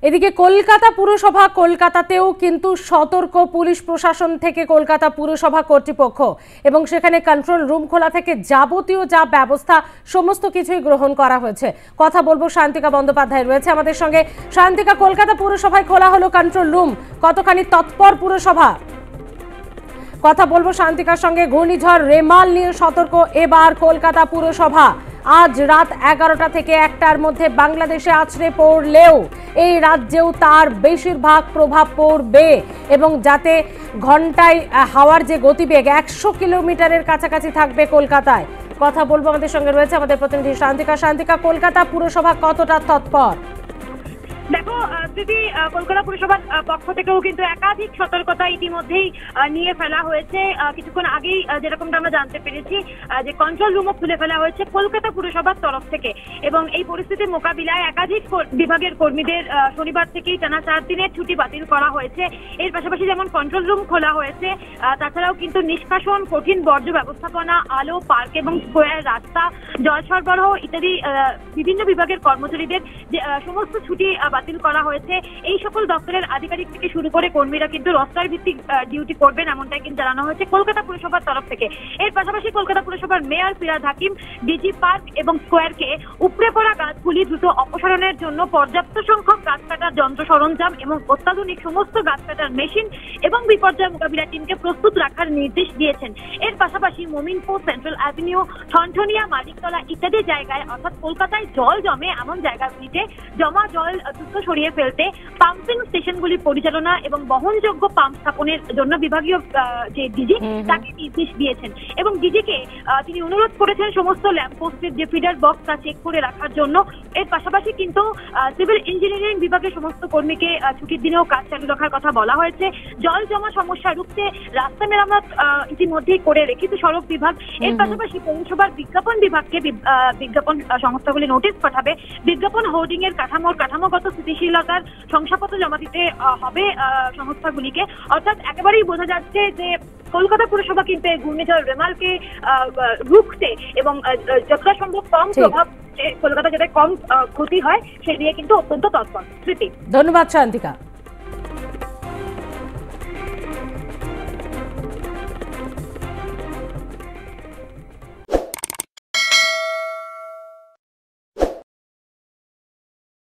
এদিকে কলকাতা পুরসভা, কলকাতাতেও কিন্তু সতর্ক পুলিশ প্রশাসন থেকে কলকাতা পুরসভা কর্তৃপক্ষ, এবং সেখানে কন্ট্রোল রুম খোলা থেকে যাবতীয় যা ব্যবস্থা সমস্ত কিছুই গ্রহণ করা হয়েছে। কথা বলবো, শান্তিকা বন্দ্যোপাধ্যায় রয়েছে আমাদের সঙ্গে। শান্তিকা, কলকাতা পুরসভায় খোলা হলো কন্ট্রোল রুম, কতখানি তৎপর পুরসভা? কথা বলবো শান্তিকার সঙ্গে। ঘূর্ণিঝড় রেমাল নিয়ে সতর্ক এবার কলকাতা পুরসভা। আজ রাত 11টা থেকে 1টার মধ্যে বাংলাদেশে আছড়ে পড়লেও এই রাজ্যেও তার বেশিরভাগ প্রভাব পড়বে, এবং যাতে ঘন্টায় হাওয়ার যে গতিবেগ 100 কিলোমিটারের কাছাকাছি থাকবে কলকাতায়। কথা বলবো, আমাদের সঙ্গে রয়েছে আমাদের প্রতিনিধি শান্তিকা। শান্তিকা, কলকাতা পুরসভা কতটা তৎপর? দেখো যদি কলকাতা পুরসভার পক্ষ থেকেও কিন্তু একাধিক সতর্কতা ইতিমধ্যেই নিয়ে ফেলা হয়েছে। কিছুক্ষণ আগেই যেরকমটা আমরা জানতে পেরেছি যে কন্ট্রোল রুমও খুলে ফেলা হয়েছে কলকাতা পুরসভার তরফ থেকে, এবং এই পরিস্থিতির মোকাবিলায় একাধিক বিভাগের কর্মীদের শনিবার থেকেই টানা 4 দিনের ছুটি বাতিল করা হয়েছে। এর পাশাপাশি যেমন কন্ট্রোল রুম খোলা হয়েছে, তাছাড়াও কিন্তু নিষ্কাশন, কঠিন বর্জ্য ব্যবস্থাপনা, আলো, পার্ক এবং স্কোয়ার, রাস্তা, জল সরবরাহ ইত্যাদি বিভিন্ন বিভাগের কর্মচারীদের যে সমস্ত ছুটি বাতিল করা হয়েছে। এই সকল দপ্তরের আধিকারিক থেকে শুরু করে কর্মীরা কিন্তু রোস্টার ভিত্তিক ডিউটি করবেন, এমনটাই কিন্তু জানানো হয়েছে কলকাতা পুরসভার তরফ থেকে। এর পাশাপাশি কলকাতা পুরসভার mayor Firhad Hakim DG park এবং স্কোয়ারকে উপড়ে পড়া গাছগুলি দ্রুত অপসারণের জন্য পর্যাপ্ত সংখ্যক গাছ কাটার যন্ত্র সরঞ্জাম এবং অত্যাধুনিক সমস্ত গাছ কাটার মেশিন এবং বিপর্যয় মোকাবিলা টিমকে প্রস্তুত রাখার নির্দেশ দিয়েছেন। এর পাশাপাশি মোমিনপুর, সেন্ট্রাল অ্যাভিনিউ, ঠনঠনিয়া, মালিকতলা ইত্যাদি জায়গায়, অর্থাৎ কলকাতায় জল জমে এমন জায়গাগুলিতে জমা জল দ্রুত সরিয়ে ফেলতে পাম্পিং স্টেশনগুলি পরিচালনা এবং বহনযোগ্য পাম্প স্থাপনের জন্য বিভাগীয় যে ডিজি তাকে নির্দেশ দিয়েছেন, এবং ডিজিকে তিনি অনুরোধ করেছেন সমস্ত ল্যাম্পপোস্টের যে ফিডার বক্স তা চেক করে রাখার জন্য। এর পাশাপাশি কিন্তু সিভিল ইঞ্জিনিয়ারিং বিভাগের সমস্ত কর্মীকে ছুটির দিনেও কাজ চালু রাখার কথা বলা হয়েছে। জল জমা সমস্যা রুখতে রাস্তা মেরামত ইতিমধ্যেই করে রেখেছে সড়ক বিভাগ। এর পাশাপাশি পৌরসভার বিজ্ঞাপন বিভাগকে বিজ্ঞাপন সংস্থাগুলি নোটিশ পাঠাবে। বিজ্ঞাপন হোর্ডিং এর কাঠামোগত স্থিতিশীলতার শংসাপত্র জমা দিতে হবে সংস্থাগুলিকে। অর্থাৎ একেবারেই বোঝা যাচ্ছে যে কলকাতা পুরসভা কিন্তু ঘূর্ণিঝড় রেমালকে রুখতে এবং যতটা সম্ভব কম প্রভাব কলকাতা যাতে কম ক্ষতি হয় সে নিয়ে কিন্তু অত্যন্ত তৎপর। স্মৃতি, ধন্যবাদ শান্তিকা।